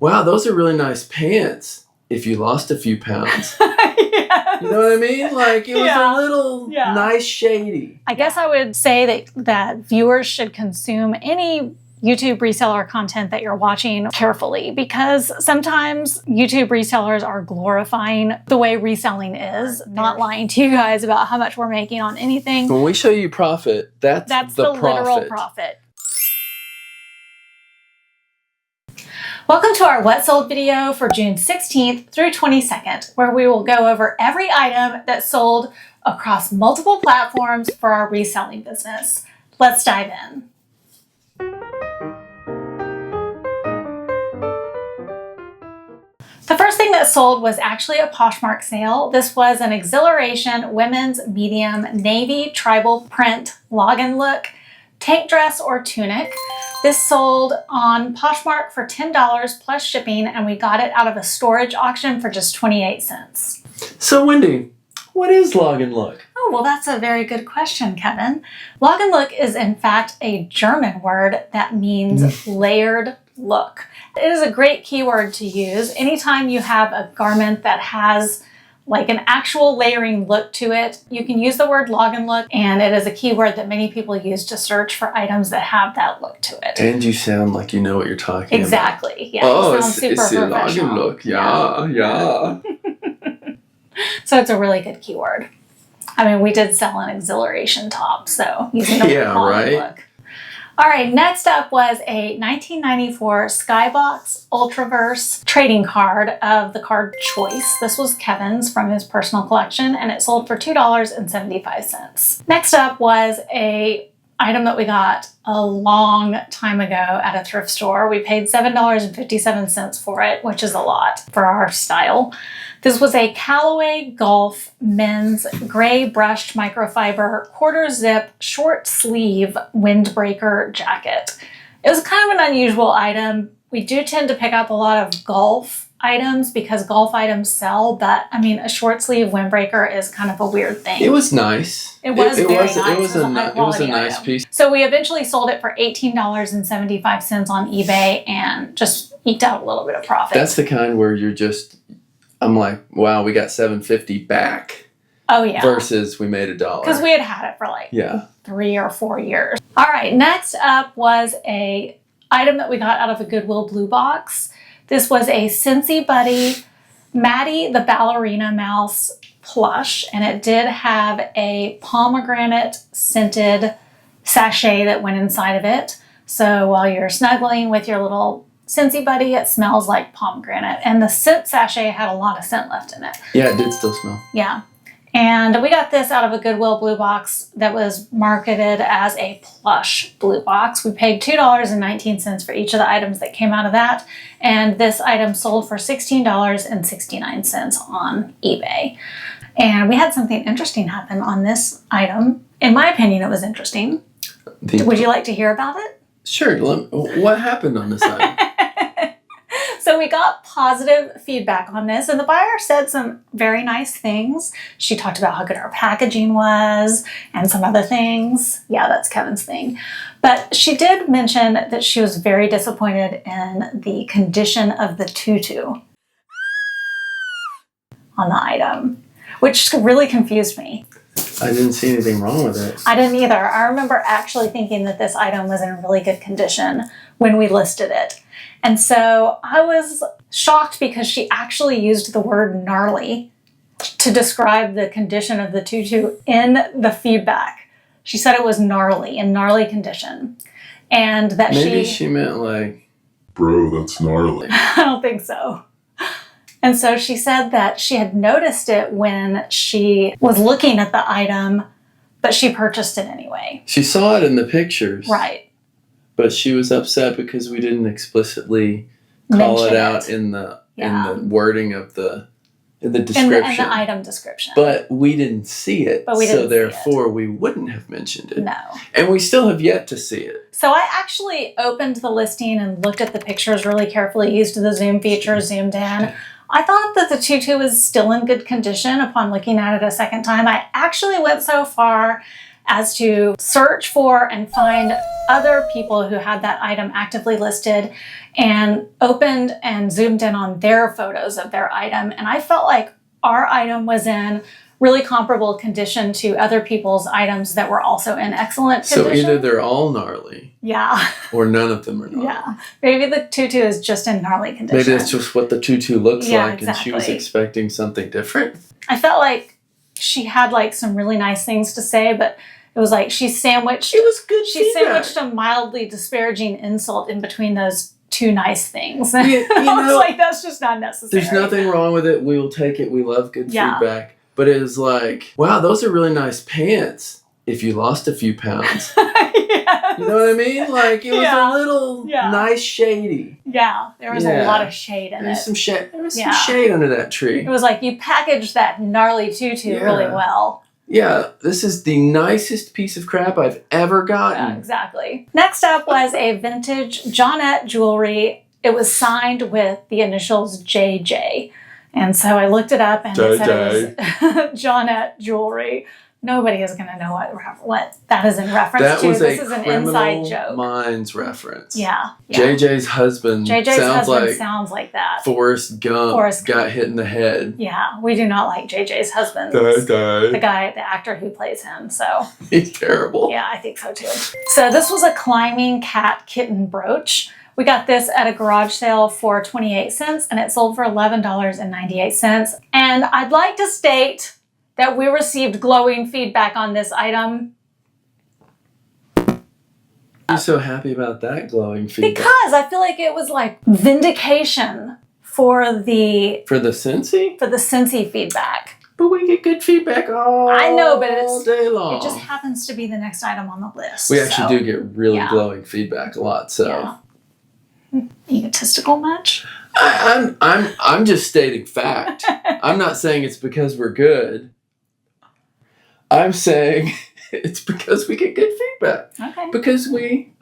wow, those are really nice pants if you lost a few pounds. Yes. You know what I mean? Like, it was Yeah. a little Yeah. nice shady. I guess I would say that viewers should consume any YouTube reseller content that you're watching carefully, because sometimes YouTube resellers are glorifying the way reselling is, not lying to you guys about how much we're making on anything. When we show you profit, that's the literal profit. Welcome to our What Sold video for June 16th through 22nd, where we will go over every item that sold across multiple platforms for our reselling business. Let's dive in. The first thing that sold was actually a Poshmark sale. This was an Exhilaration women's medium navy tribal print login look tank dress or tunic. This sold on Poshmark for $10 plus shipping, and we got it out of a storage auction for just 28 cents. So Wendy, what is login look? Oh, well, that's a very good question, Kevin. Login look is in fact a German word that means layered look. It is a great keyword to use anytime you have a garment that has like an actual layering look to it. You can use the word login look, and it is a keyword that many people use to search for items that have that look to it. And you sound like you know what you're talking about. Exactly. Yeah. Oh, you sound super it's a professional. login look. Yeah. So it's a really good keyword. I mean, we did sell an Exhilaration top, so using the word login look. All right, next up was a 1994 Skybox Ultraverse trading card of the card choice. This was Kevin's from his personal collection, and it sold for $2.75. Next up was a item that we got a long time ago at a thrift store. We paid $7.57 for it, which is a lot for our style. This was a Callaway Golf men's gray brushed microfiber quarter zip short sleeve windbreaker jacket. It was kind of an unusual item. We do tend to pick up a lot of golf items because golf items sell, but I mean, a short sleeve windbreaker is kind of a weird thing. It was nice. It was very nice. It was a nice item. piece. So we eventually sold it for $18.75 on eBay and just eked out a little bit of profit. That's the kind where I'm like, wow, we got $7.50 back. Oh yeah. Versus we made $1. Because we had it for like 3 or 4 years. All right, next up was a item that we got out of a Goodwill Blue Box. This was a Scentsy Buddy Maddie the Ballerina Mouse plush, and it did have a pomegranate scented sachet that went inside of it. So while you're snuggling with your little Scentsy Buddy, it smells like pomegranate, and the scent sachet had a lot of scent left in it. Yeah, it did still smell. Yeah. And we got this out of a Goodwill Blue Box that was marketed as a plush blue box. We paid $2.19 for each of the items that came out of that. And this item sold for $16.69 on eBay. And we had something interesting happen on this item. In my opinion, it was interesting. Would you like to hear about it? Sure. What happened on this item? So we got positive feedback on this, and the buyer said some very nice things. She talked about how good our packaging was and some other things. Yeah, that's Kevin's thing. But she did mention that she was very disappointed in the condition of the tutu on the item, which really confused me. I didn't see anything wrong with it. I didn't either. I remember actually thinking that this item was in really good condition when we listed it. And so I was shocked because she actually used the word gnarly to describe the condition of the tutu in the feedback. She said it was gnarly, in gnarly condition. And that Maybe she meant like, bro, that's gnarly. I don't think so. And so she said that she had noticed it when she was looking at the item, but she purchased it anyway. She saw it in the pictures. Right. But she was upset because we didn't explicitly call it out in the wording of the description. In the item description. But we didn't see it. So therefore we wouldn't have mentioned it. No. And we still have yet to see it. So I actually opened the listing and looked at the pictures really carefully, used the zoom feature, zoomed in. I thought that the tutu was still in good condition upon looking at it a second time. I actually went so far as to search for and find other people who had that item actively listed and opened and zoomed in on their photos of their item. And I felt like our item was in really comparable condition to other people's items that were also in excellent condition. So either they're all gnarly. Yeah. Or none of them are gnarly. Yeah. Maybe the tutu is just in gnarly condition. Maybe that's just what the tutu looks like, exactly. and she was expecting something different. I felt like she had like some really nice things to say, but it was like she sandwiched. It was good She feedback. sandwiched a mildly disparaging insult in between those two nice things. You I was know, like, that's just not necessary. There's nothing wrong with it. We will take it. We love good Yeah. feedback. But it was like, wow, those are really nice pants if you lost a few pounds. Yes. You know what I mean? Like, it was Yeah. a little Yeah. nice shady. Yeah, there was a lot of shade in There was it. some shade. There was Yeah. some shade under that tree. It was like you packaged that gnarly tutu really well. Yeah, this is the nicest piece of crap I've ever gotten. Yeah, exactly. Next up was a vintage Johnette jewelry. It was signed with the initials JJ. And so I looked it up and it said it was Johnette jewelry. Nobody is going to know what that is in reference That to. was This a is an inside Criminal joke. Minds reference. Yeah. JJ's husband sounds like that. Forrest Gump Forrest Gump. got hit in the head. Yeah, we do not like JJ's husband. The actor who plays him. So He's terrible. yeah, I think so too. So this was a climbing cat kitten brooch. We got this at a garage sale for 28 cents and it sold for $11.98. And I'd like to state that we received glowing feedback on this item. I'm so happy about that glowing feedback. Because I feel like it was like vindication for the Cincy? Cincy feedback. But we get good feedback all I know, but it's day long. It just happens to be the next item on the list. We actually do get really yeah. glowing feedback a lot. So Yeah. Egotistical much? I'm just stating fact. I'm not saying it's because we're good. I'm saying it's because we get good feedback. Okay. Because we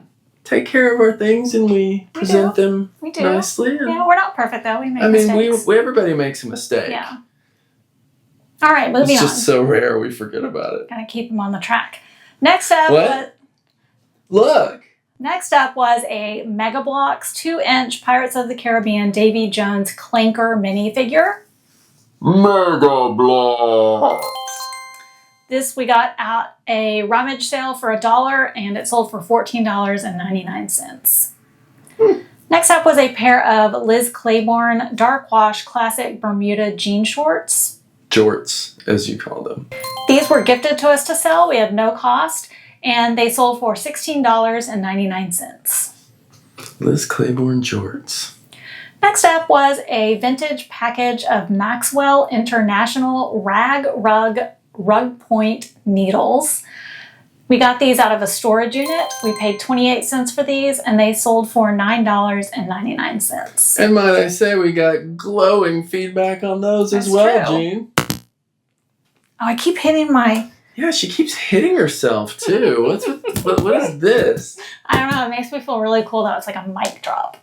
take care of our things and we present them We do. nicely. And, Yeah, we're not perfect though. We make I mean, mistakes. everybody makes a mistake. Yeah. All right, moving It's on. just so rare we forget about it. Gotta keep them on the track. Next up What? Look. Next up was a Mega Bloks 2-inch Pirates of the Caribbean Davy Jones Clanker minifigure. Mega Bloks. This we got at a rummage sale for $1 and it sold for $14.99. Next up was a pair of Liz Claiborne Dark Wash Classic Bermuda jean shorts. Jorts, as you call them. These were gifted to us to sell. We had no cost and they sold for $16.99. Liz Claiborne jorts. Next up was a vintage package of Maxwell International Rag Rug Point needles. We got these out of a storage unit. We paid 28 cents for these and they sold for $9.99. And might I say, we got glowing feedback on those as well, true. Jean. Oh, I keep hitting my... Yeah, she keeps hitting herself too. What is this? I don't know. It makes me feel really cool though. It's like a mic drop.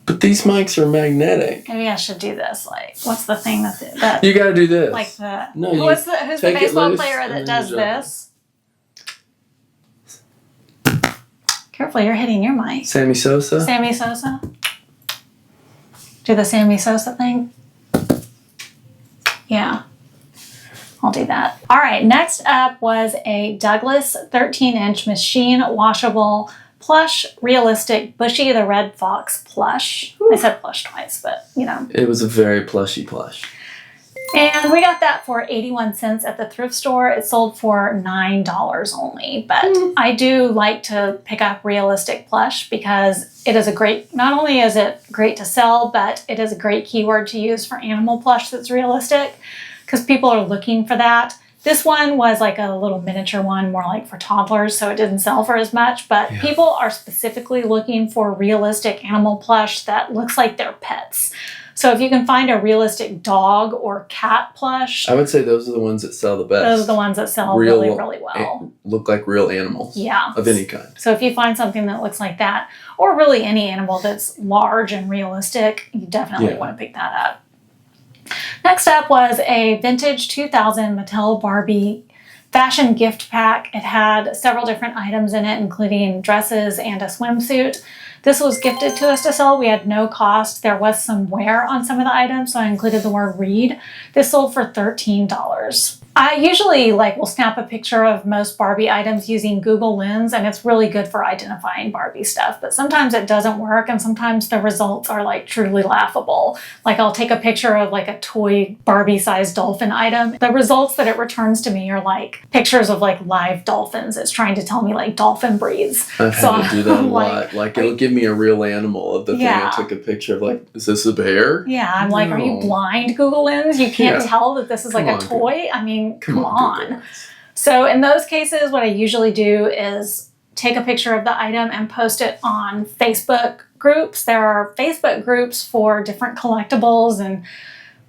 But these mics are magnetic. Maybe I should do this. Like, what's the thing that You gotta do this. like the No, who's the take it baseball loose player and that then does you jump. this? Careful, you're hitting your mic. Sammy Sosa? Sammy Sosa. Do the Sammy Sosa thing. Yeah. I'll do that. All right, next up was a Douglas 13-inch machine washable plush realistic Bushy the Red Fox plush. I said plush twice, but you know. It was a very plushy plush. And we got that for 81 cents at the thrift store. It sold for $9 only. But I do like to pick up realistic plush because it is not only is it great to sell, but it is a great keyword to use for animal plush that's realistic because people are looking for that. This one was like a little miniature one, more like for toddlers, so it didn't sell for as much. But people are specifically looking for realistic animal plush that looks like their pets. So if you can find a realistic dog or cat plush, I would say those are the ones that sell the best. those are the ones that sell really, really well. Look like real animals. Yeah. Of any kind. So if you find something that looks like that, or really any animal that's large and realistic, you definitely want to pick that up. Next up was a vintage 2000 Mattel Barbie fashion gift pack. It had several different items in it, including dresses and a swimsuit. This was gifted to us to sell. We had no cost. There was some wear on some of the items, so I included the word read. This sold for $13. I usually will snap a picture of most Barbie items using Google Lens, and it's really good for identifying Barbie stuff, but sometimes it doesn't work, and sometimes the results are truly laughable. I'll take a picture of a toy Barbie-sized dolphin item. The results that it returns to me are pictures of live dolphins. It's trying to tell me dolphin breeds. I've had to do that a lot. It'll give me a real animal of the thing I took a picture of. Is this a bear? Yeah, I'm no. Are you blind, Google Lens? You can't tell that this is a toy? I mean, come on. So in those cases, what I usually do is take a picture of the item and post it on Facebook groups. There are Facebook groups for different collectibles and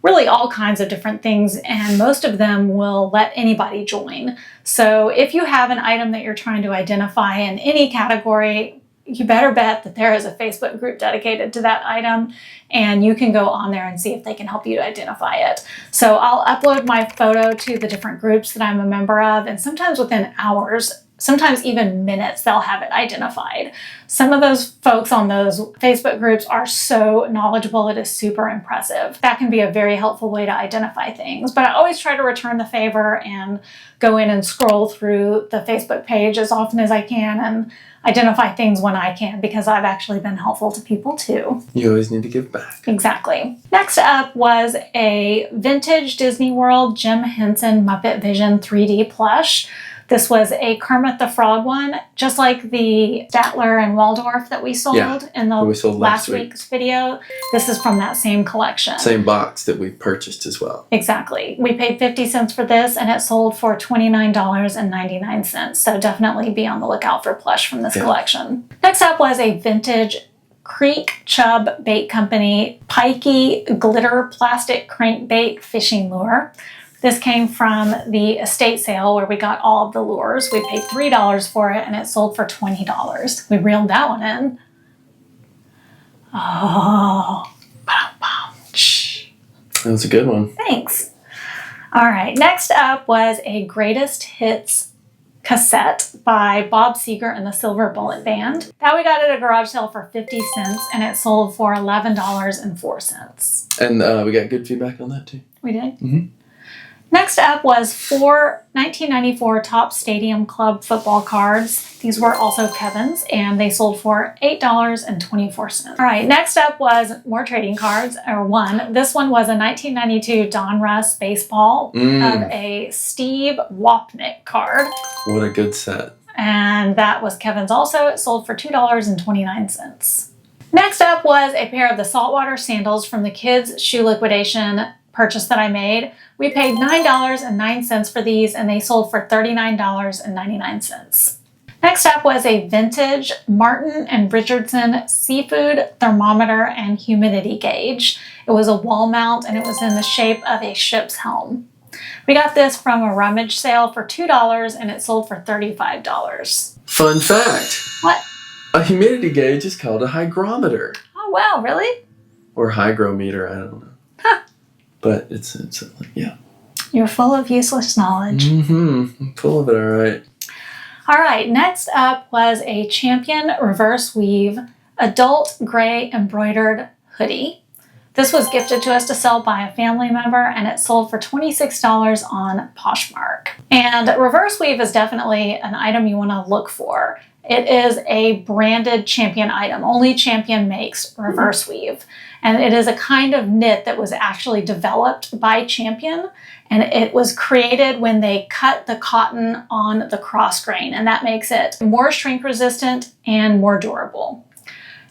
really all kinds of different things, and most of them will let anybody join. So if you have an item that you're trying to identify in any category, you better bet that there is a Facebook group dedicated to that item, and you can go on there and see if they can help you to identify it. So I'll upload my photo to the different groups that I'm a member of, and sometimes within hours, sometimes even minutes, they'll have it identified. Some of those folks on those Facebook groups are so knowledgeable, it is super impressive. That can be a very helpful way to identify things, but I always try to return the favor and go in and scroll through the Facebook page as often as I can and identify things when I can, because I've actually been helpful to people too. You always need to give back. Exactly. Next up was a vintage Disney World Jim Henson Muppet Vision 3D plush. This was a Kermit the Frog one, just like the Statler and Waldorf that we sold in the last week's video. This is from that same collection. Same box that we purchased as well. Exactly. We paid 50 cents for this, and it sold for $29.99. So definitely be on the lookout for plush from this collection. Next up was a vintage Creek Chub Bait Company Pikey Glitter Plastic Crankbait Fishing Lure. This came from the estate sale where we got all of the lures. We paid $3 for it, and it sold for $20. We reeled that one in. Oh, that was a good one. Thanks. All right, next up was a Greatest Hits cassette by Bob Seger and the Silver Bullet Band. That we got at a garage sale for 50 cents, and it sold for $11.04. And we got good feedback on that too. We did? Mm-hmm. Next up was 4 1994 Topps Stadium Club football cards. These were also Kevin's, and they sold for $8.24. All right, next up was more trading cards, or one. This one was a 1992 Donruss baseball of a Steve Wapnick card. What a good set. And that was Kevin's also. It sold for $2.29. Next up was a pair of the saltwater sandals from the kids' shoe liquidation purchase that I made. We paid $9.09 for these, and they sold for $39.99. Next up was a vintage Martin and Richardson seafood thermometer and humidity gauge. It was a wall mount, and it was in the shape of a ship's helm. We got this from a rummage sale for $2, and it sold for $35. Fun fact. What? A humidity gauge is called a hygrometer. Oh, wow, really? Or hygrometer, I don't know. Huh. But it's yeah. You're full of useless knowledge. Mm-hmm. I'm full of it, all right. All right, next up was a Champion reverse weave adult gray embroidered hoodie. This was gifted to us to sell by a family member, and it sold for $26 on Poshmark. And reverse weave is definitely an item you want to look for. It is a branded Champion item. Only Champion makes reverse weave. And it is a kind of knit that was actually developed by Champion. And it was created when they cut the cotton on the cross grain. And that makes it more shrink resistant and more durable.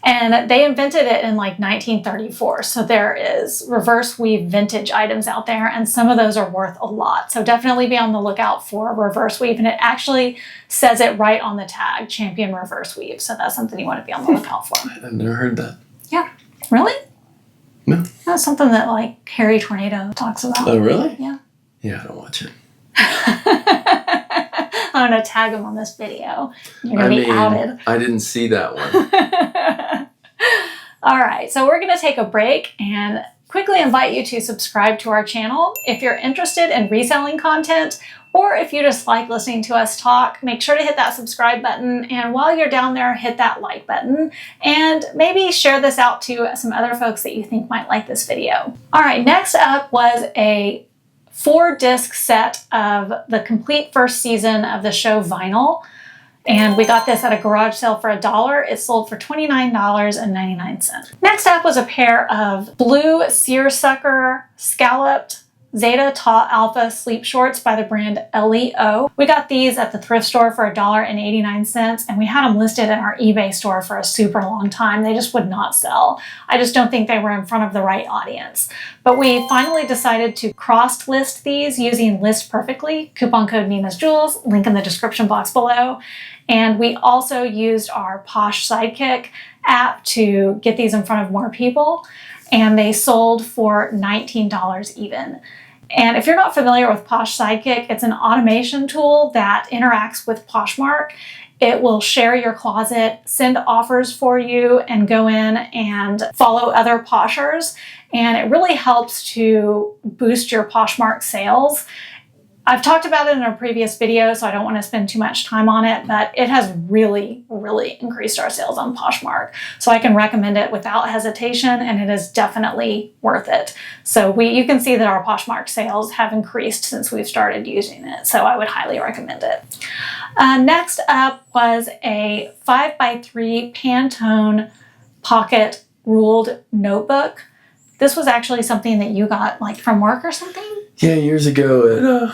And they invented it in 1934. So there is reverse weave vintage items out there, and some of those are worth a lot. So definitely be on the lookout for reverse weave. And it actually says it right on the tag, Champion reverse weave. So that's something you want to be on the lookout for. I've never heard that. Yeah. Really? No. That's something that Harry Tornado talks about. Oh, really? Yeah. Yeah, I don't watch it. I'm going to tag him on this video. You're going to be outed. I didn't see that one. All right, so we're going to take a break and quickly invite you to subscribe to our channel. If you're interested in reselling content, or if you just like listening to us talk, make sure to hit that subscribe button. And while you're down there, hit that like button and maybe share this out to some other folks that you think might like this video. All right, next up was a 4-disc set of the complete first season of the show Vinyl. And we got this at a garage sale for $1. It sold for $29.99. Next up was a pair of blue seersucker scalloped Zeta Tau Alpha sleep shorts by the brand LEO. We got these at the thrift store for $1.89, and we had them listed in our eBay store for a super long time. They just would not sell. I just don't think they were in front of the right audience. But we finally decided to cross-list these using List Perfectly, coupon code Nina's Jewels, link in the description box below. And we also used our Posh Sidekick app to get these in front of more people, and they sold for $19 even. And if you're not familiar with Posh Sidekick, it's an automation tool that interacts with Poshmark. It will share your closet, send offers for you, and go in and follow other Poshers. And it really helps to boost your Poshmark sales. I've talked about it in a previous video, so I don't want to spend too much time on it, but it has really, really increased our sales on Poshmark. So I can recommend it without hesitation, and it is definitely worth it. So you can see that our Poshmark sales have increased since we've started using it, so I would highly recommend it. Next up was a 5x3 Pantone pocket ruled notebook. This was actually something that you got like from work or something? Yeah, years ago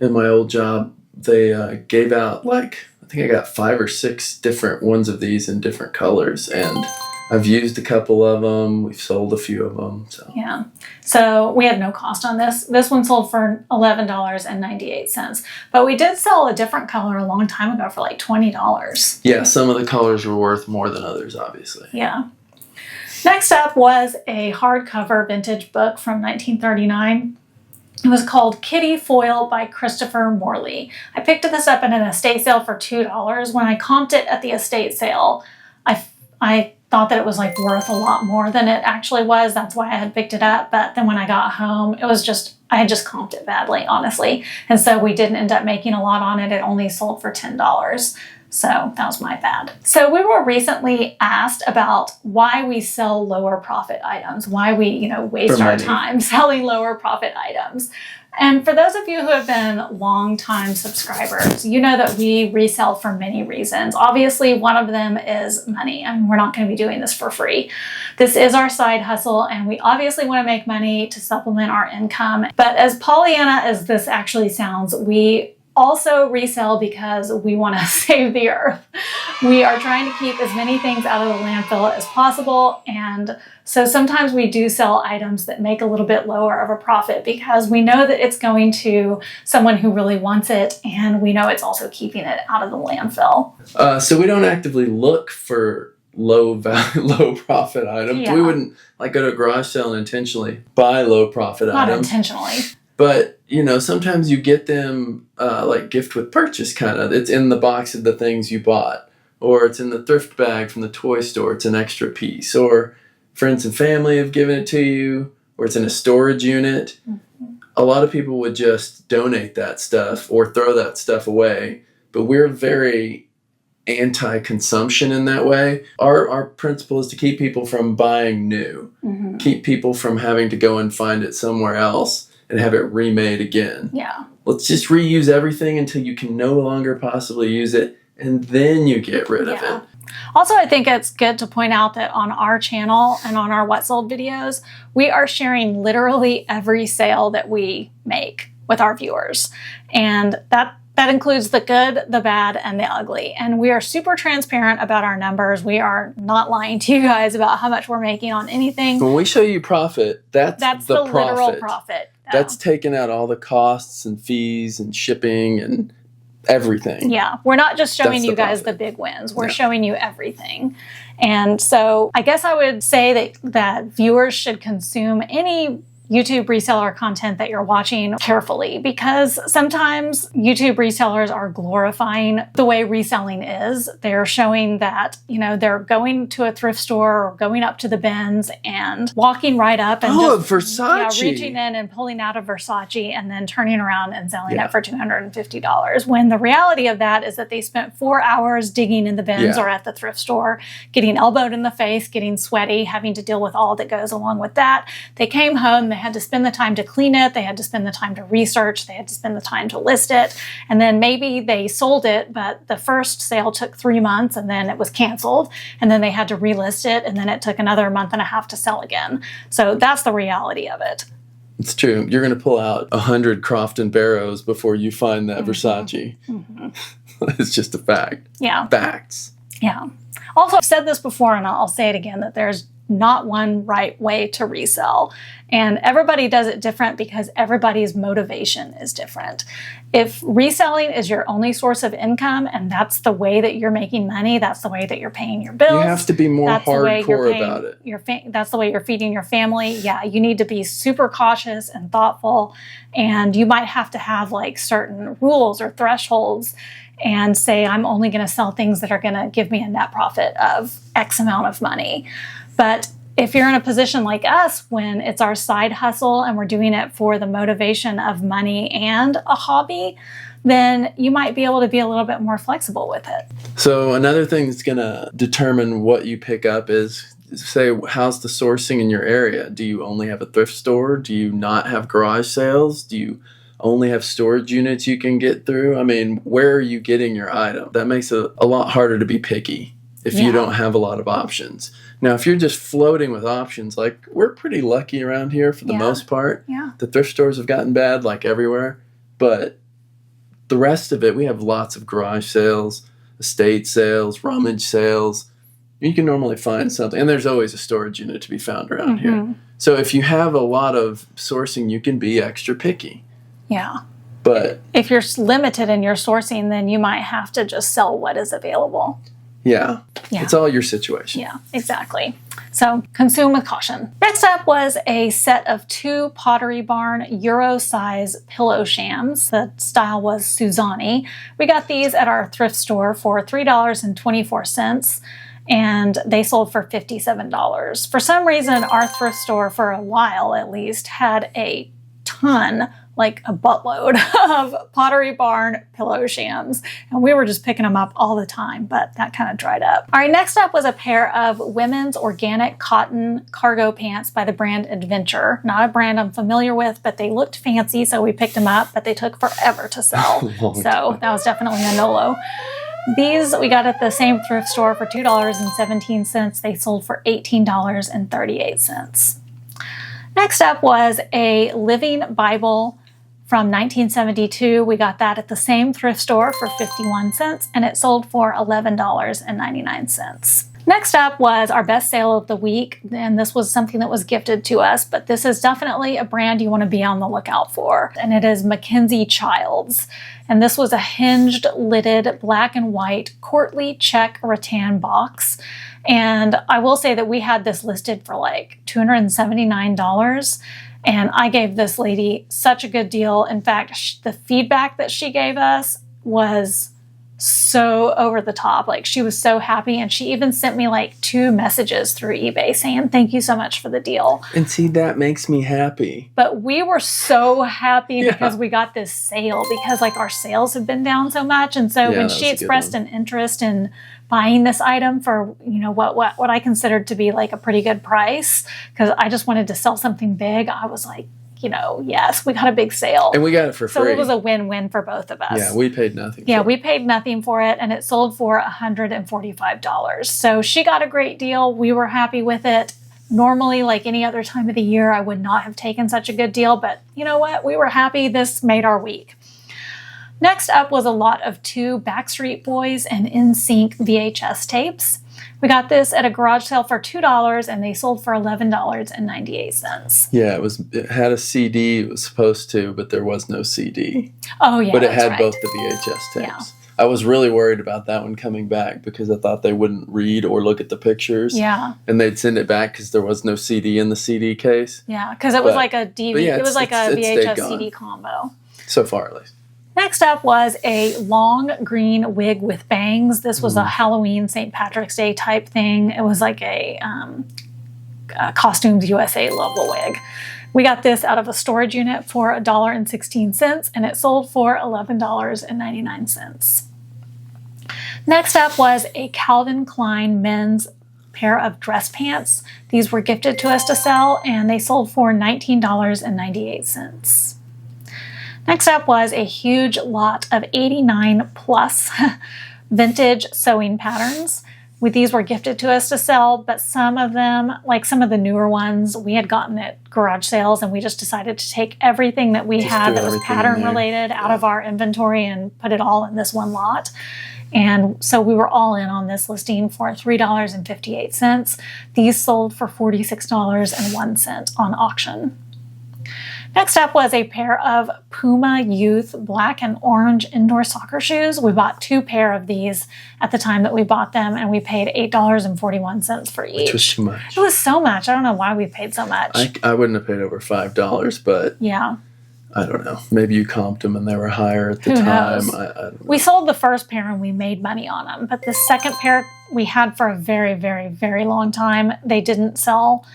in my old job, they gave out I think I got 5 or 6 different ones of these in different colors, and I've used a couple of them. We've sold a few of them. So yeah, so we had no cost on this. This one sold for $11.98, but we did sell a different color a long time ago for like $20. Yeah, some of the colors were worth more than others, obviously. Yeah. Next up was a hardcover vintage book from 1939. It was called Kitty Foil by Christopher Morley. I picked this up at an estate sale for $2. When I comped it at the estate sale, I thought that it was like worth a lot more than it actually was. That's why I had picked it up. But then when I got home, it was just, I had just comped it badly, honestly. And so we didn't end up making a lot on it. It only sold for $10. So that was my bad. So we were recently asked about why we sell lower profit items, why we, waste our time selling lower profit items. And for those of you who have been long-time subscribers, you know that we resell for many reasons. Obviously, one of them is money. I mean, we're not going to be doing this for free. This is our side hustle, and we obviously want to make money to supplement our income. But as Pollyanna as this actually sounds, we also resell because we want to save the earth. We are trying to keep as many things out of the landfill as possible, and so sometimes we do sell items that make a little bit lower of a profit because we know that it's going to someone who really wants it, and we know it's also keeping it out of the landfill. So we don't actively look for low value, low profit items. Yeah. We wouldn't go to a garage sale and intentionally buy low profit items. Not intentionally. But, sometimes you get them like gift with purchase kind of. It's in the box of the things you bought. Or it's in the thrift bag from the toy store. It's an extra piece. Or friends and family have given it to you. Or it's in a storage unit. Mm-hmm. A lot of people would just donate that stuff or throw that stuff away. But we're very anti-consumption in that way. Our principle is to keep people from buying new. Mm-hmm. Keep people from having to go and find it somewhere else and have it remade again. Yeah. Let's just reuse everything until you can no longer possibly use it, and then you get rid of it. Also, I think it's good to point out that on our channel and on our What Sold videos, we are sharing literally every sale that we make with our viewers. And that includes the good, the bad, and the ugly. And we are super transparent about our numbers. We are not lying to you guys about how much we're making on anything. When we show you profit, that's the literal profit. That's taking out all the costs and fees and shipping and everything. Yeah, we're not just showing you guys the big wins. We're showing you everything. And so I guess I would say that viewers should consume any YouTube reseller content that you're watching carefully, because sometimes YouTube resellers are glorifying the way reselling is. They're showing that, they're going to a thrift store or going up to the bins and walking right up and Versace. Reaching in and pulling out a Versace and then turning around and selling it for $250. When the reality of that is that they spent 4 hours digging in the bins or at the thrift store, getting elbowed in the face, getting sweaty, having to deal with all that goes along with that. They came home, they had to spend the time to clean it, they had to spend the time to research, they had to spend the time to list it, and then maybe they sold it, but the first sale took 3 months and then it was canceled, and then they had to relist it, and then it took another month and a half to sell again. So that's the reality of it. It's true. You're going to pull out 100 Crofton Barrows before you find that Versace. It's just a fact. Yeah. Facts. Yeah. Also, I've said this before, and I'll say it again, that there's not one right way to resell. And everybody does it different because everybody's motivation is different. If reselling is your only source of income and that's the way that you're making money, that's the way that you're paying your bills. You have to be more hardcore about it. That's the way you're feeding your family. Yeah, you need to be super cautious and thoughtful. And you might have to have like certain rules or thresholds and say, I'm only going to sell things that are going to give me a net profit of X amount of money. But if you're in a position like us, when it's our side hustle and we're doing it for the motivation of money and a hobby, then you might be able to be a little bit more flexible with it. So another thing that's going to determine what you pick up is, say, how's the sourcing in your area? Do you only have a thrift store? Do you not have garage sales? Do you only have storage units you can get through? I mean, where are you getting your item? That makes it a lot harder to be picky if you don't have a lot of options. Now, if you're just floating with options, like we're pretty lucky around here for the most part. Yeah. The thrift stores have gotten bad like everywhere, but the rest of it, we have lots of garage sales, estate sales, rummage sales. You can normally find something, and there's always a storage unit to be found around here. So if you have a lot of sourcing, you can be extra picky. Yeah. But if you're limited in your sourcing, then you might have to just sell what is available. Yeah. It's all your situation. Yeah, exactly. So consume with caution. Next up was a set of 2 Pottery Barn Euro size pillow shams. The style was Suzani. We got these at our thrift store for $3.24. And they sold for $57. For some reason, our thrift store, for a while at least, had a ton, like a buttload of Pottery Barn pillow shams. And we were just picking them up all the time, but that kind of dried up. All right, next up was a pair of women's organic cotton cargo pants by the brand Adventure. Not a brand I'm familiar with, but they looked fancy, so we picked them up, but they took forever to sell. So that was definitely a no-lo. These we got at the same thrift store for $2.17. They sold for $18.38. Next up was a Living Bible from 1972. We got that at the same thrift store for 51 cents, and it sold for $11.99. Next up was our best sale of the week, and this was something that was gifted to us, but this is definitely a brand you want to be on the lookout for, and it is Mackenzie Childs. And this was a hinged, lidded, black and white, courtly check rattan box. And I will say that we had this listed for like $279. And I gave this lady such a good deal. In fact, the feedback that she gave us was so over the top. Like, she was so happy. And she even sent me like 2 messages through eBay saying, thank you so much for the deal. And see, that makes me happy. But we were so happy because we got this sale, because like our sales have been down so much. And so when she expressed an interest in buying this item for, what I considered to be like a pretty good price, because I just wanted to sell something big, I was like, yes, we got a big sale. And we got it for free. So it was a win-win for both of us. Yeah, we paid nothing. We paid nothing for it, and it sold for $145. So she got a great deal. We were happy with it. Normally, like any other time of the year, I would not have taken such a good deal, but you know what? We were happy. This made our week. Next up was a lot of 2 Backstreet Boys and NSYNC VHS tapes. We got this at a garage sale for $2, and they sold for $11.98. Yeah, it had a CD. It was supposed to, but there was no CD. Oh, yeah, but it had both the VHS tapes. Yeah. I was really worried about that one coming back because I thought they wouldn't read or look at the pictures. Yeah. And they'd send it back because there was no CD in the CD case. Yeah, because it was like a DVD. Yeah, it was like a VHS CD combo. So far, at least. Next up was a long green wig with bangs. This was a Halloween St. Patrick's Day type thing. It was like a Costumes USA level wig. We got this out of a storage unit for $1.16, and it sold for $11.99. Next up was a Calvin Klein men's pair of dress pants. These were gifted to us to sell, and they sold for $19.98. Next up was a huge lot of 89 plus vintage sewing patterns. These were gifted to us to sell, but some of them, like some of the newer ones, we had gotten at garage sales, and we just decided to take everything that we had that was pattern related out of our inventory and put it all in this one lot. And so we were all in on this listing for $3.58. These sold for $46.01 on auction. Next up was a pair of Puma Youth black and orange indoor soccer shoes. We bought 2 pair of these at the time that we bought them, and we paid $8.41 for each. Which was too much. It was so much. I don't know why we paid so much. I wouldn't have paid over $5, but yeah, I don't know. Maybe you comped them and they were higher at the time. I don't know. We sold the first pair and we made money on them, but the second pair we had for a very, very, very long time. They didn't sell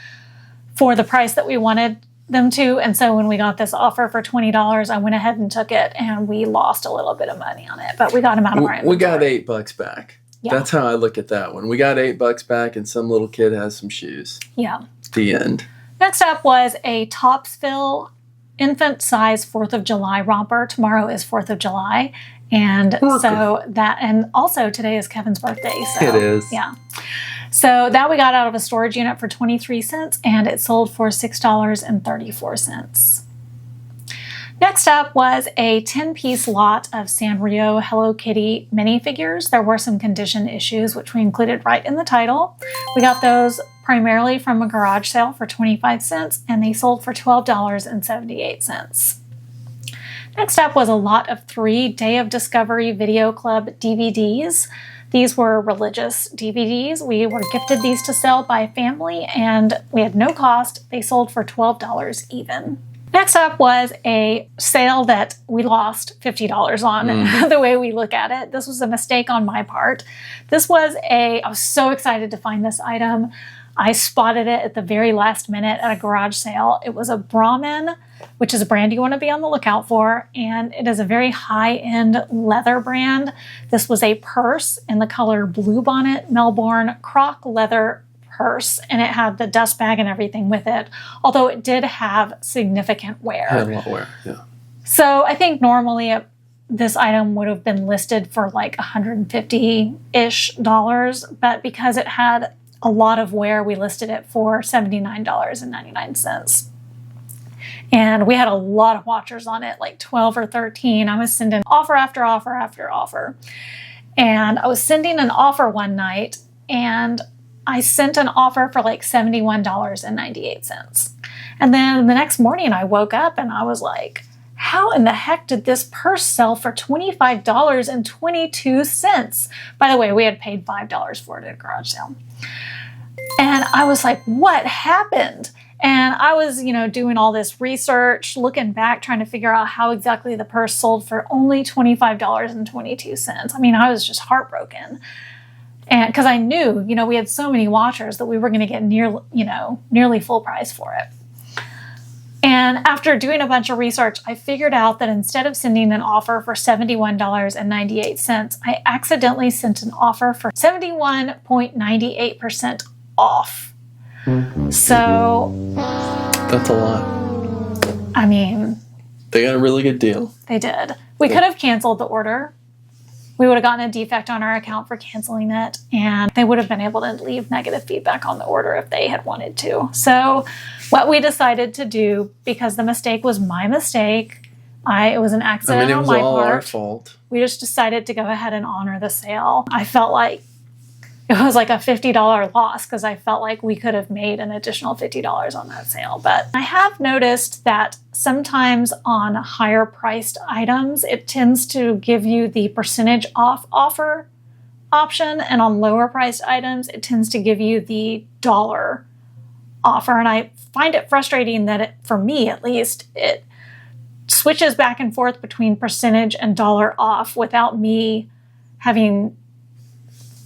for the price that we wanted them to, and so when we got this offer for $20, I went ahead and took it, and we lost a little bit of money on it, but we got them out of our inventory. We got $8 back. Yeah. That's how I look at that one. We got $8 back, and some little kid has some shoes. Yeah. The end. Next up was a Topsville infant size 4th of July romper. Tomorrow is 4th of July, and so that, and also today is Kevin's birthday. So, it is. Yeah. So that we got out of a storage unit for 23 cents, and it sold for $6.34. Next up was a 10-piece lot of Sanrio Hello Kitty minifigures. There were some condition issues, which we included right in the title. We got those primarily from a garage sale for 25 cents, and they sold for $12.78. Next up was a lot of 3 Day of Discovery Video Club DVDs. These were religious DVDs. We were gifted these to sell by family, and we had no cost. They sold for $12 even. Next up was a sale that we lost $50 on, the way we look at it. This was a mistake on my part. I was so excited to find this item. I spotted it at the very last minute at a garage sale. It was a Brahmin, which is a brand you want to be on the lookout for, and it is a very high-end leather brand. This was a purse in the color Bluebonnet Melbourne croc leather purse, and it had the dust bag and everything with it, although it did have significant wear. Had a lot of wear, yeah. So I think normally this item would have been listed for like $150-ish, but because it had a lot of wear, we listed it for $79.99. And we had a lot of watchers on it, like 12 or 13. I was sending offer after offer after offer. And I was sending an offer one night, and I sent an offer for like $71.98. And then the next morning I woke up and I was like, how in the heck did this purse sell for $25.22? By the way, we had paid $5 for it at a garage sale. And I was like, what happened? And I was, doing all this research, looking back, trying to figure out how exactly the purse sold for only $25.22. I mean, I was just heartbroken. And because I knew, we had so many watchers that we were going to get nearly full price for it. And after doing a bunch of research, I figured out that instead of sending an offer for $71.98, I accidentally sent an offer for 71.98% off. So that's a lot. I mean, they got a really good deal. They did. We could have canceled the order. We would have gotten a defect on our account for canceling it, and they would have been able to leave negative feedback on the order if they had wanted to. So what we decided to do, because the mistake was my mistake, it was an accident on my part. It was all our fault. We just decided to go ahead and honor the sale. I felt like it was like a $50 loss because I felt like we could have made an additional $50 on that sale. But I have noticed that sometimes on higher priced items, it tends to give you the percentage off offer option. And on lower priced items, it tends to give you the dollar offer. And I find it frustrating that for me at least, it switches back and forth between percentage and dollar off without me having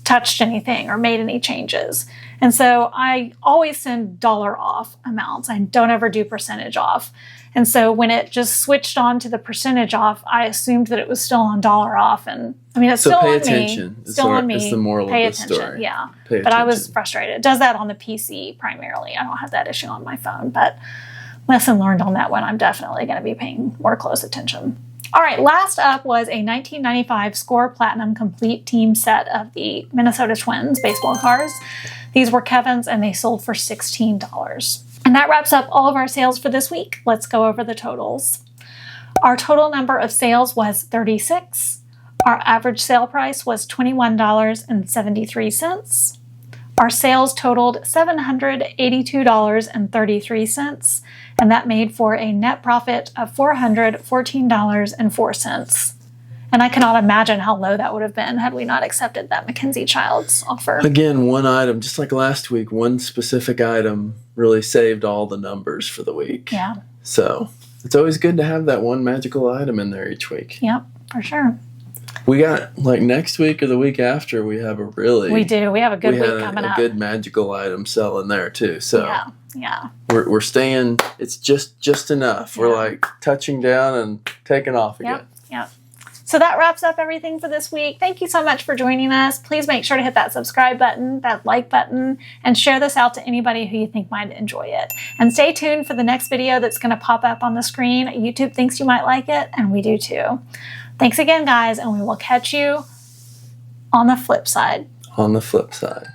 touched anything or made any changes. And so I always send dollar off amounts. I don't ever do percentage off. And so when it just switched on to the percentage off, I assumed that it was still on dollar off. And I mean, it's still on me. Still on me. It's the moral pay of the attention. story. Yeah. Pay but I attention. was frustrated. It does that on the PC primarily. I don't have that issue on my phone, but lesson learned on that one. I'm definitely going to be paying more close attention. All right, last up was a 1995 Score Platinum Complete Team set of the Minnesota Twins baseball cards. These were Kevin's and they sold for $16. And that wraps up all of our sales for this week. Let's go over the totals. Our total number of sales was 36. Our average sale price was $21.73. Our sales totaled $782.33, and that made for a net profit of $414.04. And I cannot imagine how low that would have been had we not accepted that Mackenzie Child's offer. Again, one item, just like last week, one specific item really saved all the numbers for the week. Yeah. So it's always good to have that one magical item in there each week. Yep, for sure. We got, like, next week or the week after, we have a really... We do. We have a good week coming up. a good magical item selling there, too. So yeah. We're staying... It's just enough. Yeah. We're, like, touching down and taking off again. Yep. So that wraps up everything for this week. Thank you so much for joining us. Please make sure to hit that subscribe button, that like button, and share this out to anybody who you think might enjoy it. And stay tuned for the next video that's going to pop up on the screen. YouTube thinks you might like it, and we do too. Thanks again, guys, and we will catch you on the flip side. On the flip side.